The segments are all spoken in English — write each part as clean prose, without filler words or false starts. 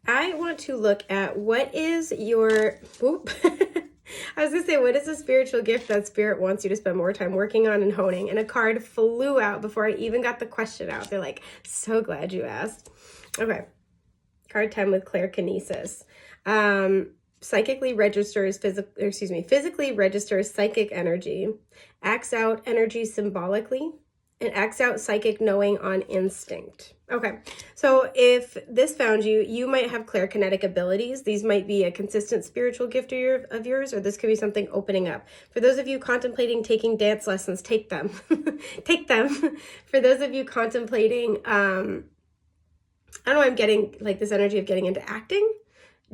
I want to look at what is your, whoop. I was going to say, what is a spiritual gift that spirit wants you to spend more time working on and honing? And a card flew out before I even got the question out. They're like, so glad you asked. Okay. Card time with clairkinesis. Physically registers psychic energy, acts out energy symbolically, and acts out psychic knowing on instinct. Okay, so if this found you, you might have clairkinetic abilities. These might be a consistent spiritual gift of yours, or this could be something opening up. For those of you contemplating taking dance lessons, take them. Take them. For those of you contemplating, I don't know, I'm getting like this energy of getting into acting.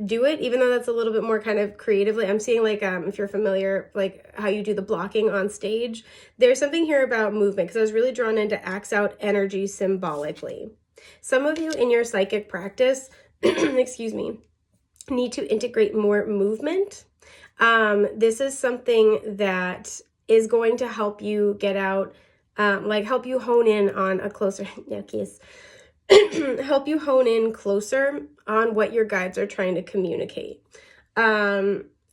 Do it, even though that's a little bit more kind of creatively. I'm seeing like, if you're familiar, like how you do the blocking on stage, there's something here about movement, because I was really drawn into acts out energy symbolically. Some of you in your psychic practice, excuse me, need to integrate more movement. This is something that is going to help you get out, help you hone in on a closer, help you hone in closer on what your guides are trying to communicate.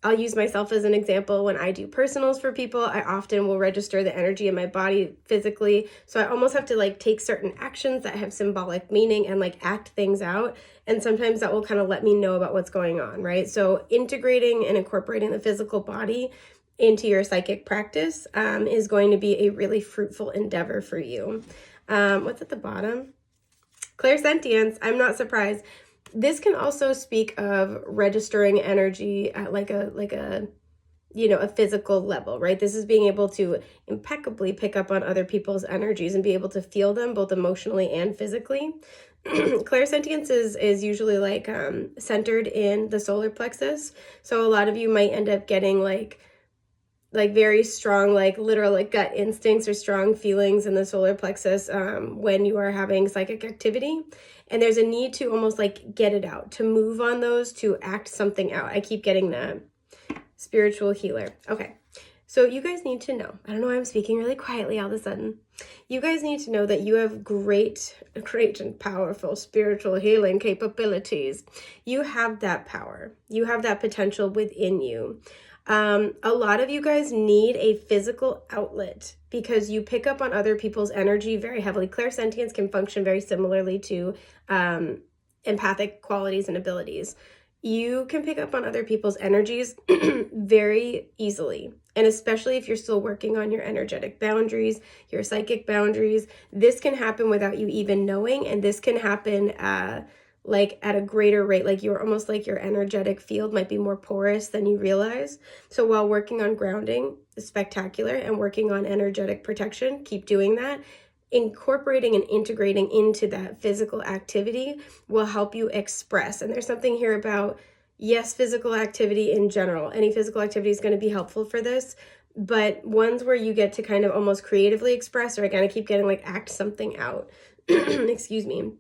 I'll use myself as an example. When I do personals for people, I often will register the energy in my body physically. So I almost have to like take certain actions that have symbolic meaning and like act things out. And sometimes that will kind of let me know about what's going on, right? So integrating and incorporating the physical body into your psychic practice is going to be a really fruitful endeavor for you. What's at the bottom? Clairsentience. I'm not surprised. This can also speak of registering energy at like a physical level, right? This is being able to impeccably pick up on other people's energies and be able to feel them both emotionally and physically. Clairsentience is usually like centered in the solar plexus. So a lot of you might end up getting like very strong, like literal, like gut instincts or strong feelings in the solar plexus when you are having psychic activity. And there's a need to almost like get it out, to move on those, to act something out. I keep getting that. Spiritual healer. Okay. So you guys need to know, I don't know why I'm speaking really quietly all of a sudden. You guys need to know that you have great and powerful spiritual healing capabilities. You have that power. You have that potential within you. A lot of you guys need a physical outlet because you pick up on other people's energy very heavily. Clairsentience can function very similarly to empathic qualities and abilities. You can pick up on other people's energies very easily. And especially if you're still working on your energetic boundaries, your psychic boundaries, this can happen without you even knowing. And this can happen like at a greater rate, like you're almost like your energetic field might be more porous than you realize. So while working on grounding is spectacular and working on energetic protection, keep doing that. Incorporating and integrating into that physical activity will help you express. And there's something here about, yes, physical activity in general. Any physical activity is going to be helpful for this, but ones where you get to kind of almost creatively express, or again, I keep getting like act something out. Excuse me.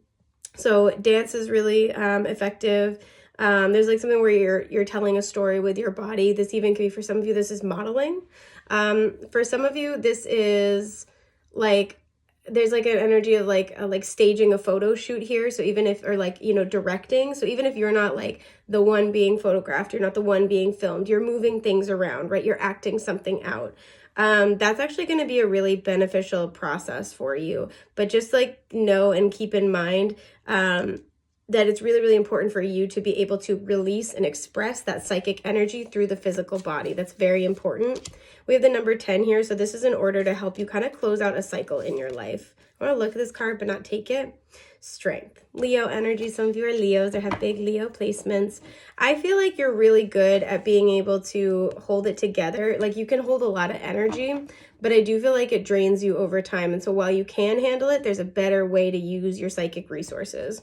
So dance is really effective. There's like something where you're telling a story with your body. This even could be, for some of you, this is modeling. For some of you, this is like, there's like an energy of like staging a photo shoot here. So even if, or like, directing. So even if you're not like the one being photographed, you're not the one being filmed, you're moving things around, right? You're acting something out. That's actually going to be a really beneficial process for you. But just like know and keep in mind that it's really, really important for you to be able to release and express that psychic energy through the physical body. That's very important. We have the number 10 here. So this is in order to help you kind of close out a cycle in your life. I want to look at this card, but not take it. Strength. Leo energy. Some of you are Leos or have big Leo placements. I feel like you're really good at being able to hold it together. Like you can hold a lot of energy, but I do feel like it drains you over time. And so while you can handle it, there's a better way to use your psychic resources.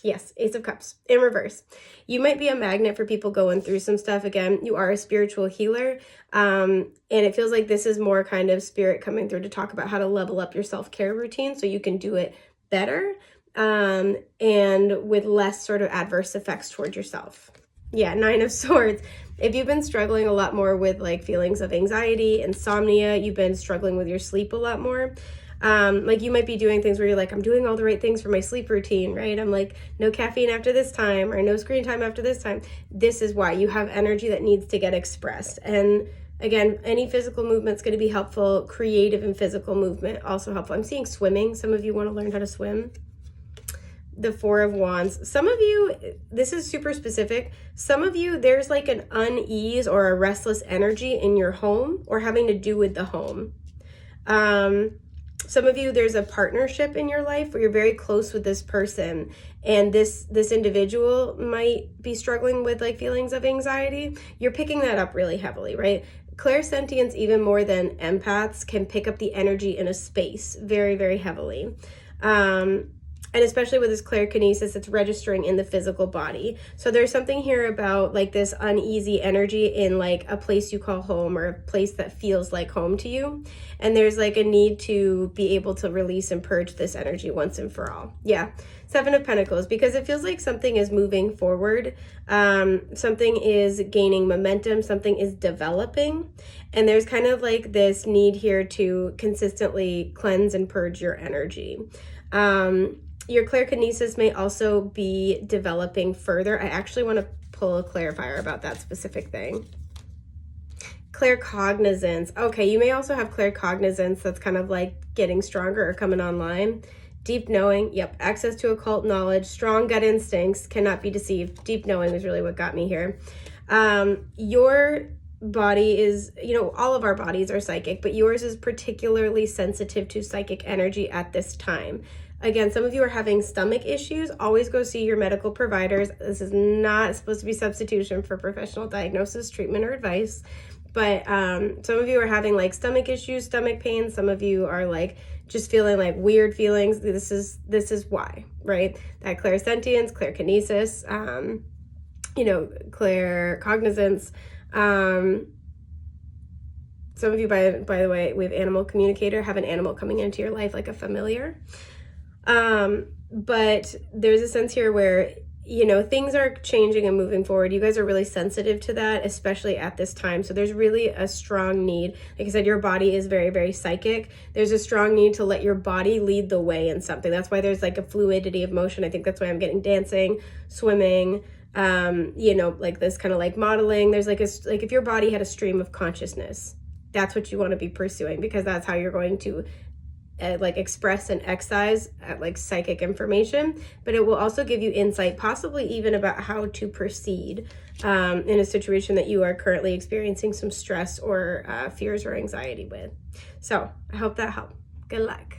Yes, Ace of Cups in reverse. You might be a magnet for people going through some stuff. Again, you are a spiritual healer. And it feels like this is more kind of spirit coming through to talk about how to level up your self-care routine so you can do it better and with less sort of adverse effects towards yourself. Yeah, 9 of Swords. If you've been struggling a lot more with like feelings of anxiety, insomnia, you've been struggling with your sleep a lot more, Like you might be doing things where you're like, I'm doing all the right things for my sleep routine, right? I'm like, no caffeine after this time or no screen time after this time. This is why you have energy that needs to get expressed. And again, any physical movement is going to be helpful. Creative and physical movement also helpful. I'm seeing swimming. Some of you want to learn how to swim. The Four of Wands. Some of you, this is super specific. Some of you, there's like an unease or a restless energy in your home or having to do with the home. Some of you, there's a partnership in your life where you're very close with this person, and this individual might be struggling with like feelings of anxiety. You're picking that up really heavily, right? Clairsentients, even more than empaths, can pick up the energy in a space very, very heavily. And especially with this clairkinesis, it's registering in the physical body. So there's something here about like this uneasy energy in like a place you call home or a place that feels like home to you. And there's like a need to be able to release and purge this energy once and for all. Yeah. Seven of Pentacles, because it feels like something is moving forward. Something is gaining momentum. Something is developing. And there's kind of like this need here to consistently cleanse and purge your energy. Your clairkinesis may also be developing further. I actually want to pull a clarifier about that specific thing. Claircognizance. Okay, you may also have claircognizance that's kind of like getting stronger or coming online. Deep knowing, yep, access to occult knowledge, strong gut instincts, cannot be deceived. Deep knowing is really what got me here. Your body is, all of our bodies are psychic, but yours is particularly sensitive to psychic energy at this time. Again, some of you are having stomach issues. Always go see your medical providers. This is not supposed to be substitution for professional diagnosis, treatment, or advice. But some of you are having like stomach issues, stomach pain. Some of you are like just feeling like weird feelings. This is why, right? That clairsentience, clairkinesis, claircognizance. Some of you, by the way, we have animal communicator, have an animal coming into your life like a familiar. But there's a sense here where, things are changing and moving forward. You guys are really sensitive to that, especially at this time. So there's really a strong need. Like I said, your body is very, very psychic. There's a strong need to let your body lead the way in something. That's why there's like a fluidity of motion. I think that's why I'm getting dancing, swimming, like this kind of like modeling. There's like if your body had a stream of consciousness, that's what you want to be pursuing, because that's how you're going to express and excise psychic information. But it will also give you insight, possibly even about how to proceed in a situation that you are currently experiencing some stress or fears or anxiety with. So I hope that helped. Good luck.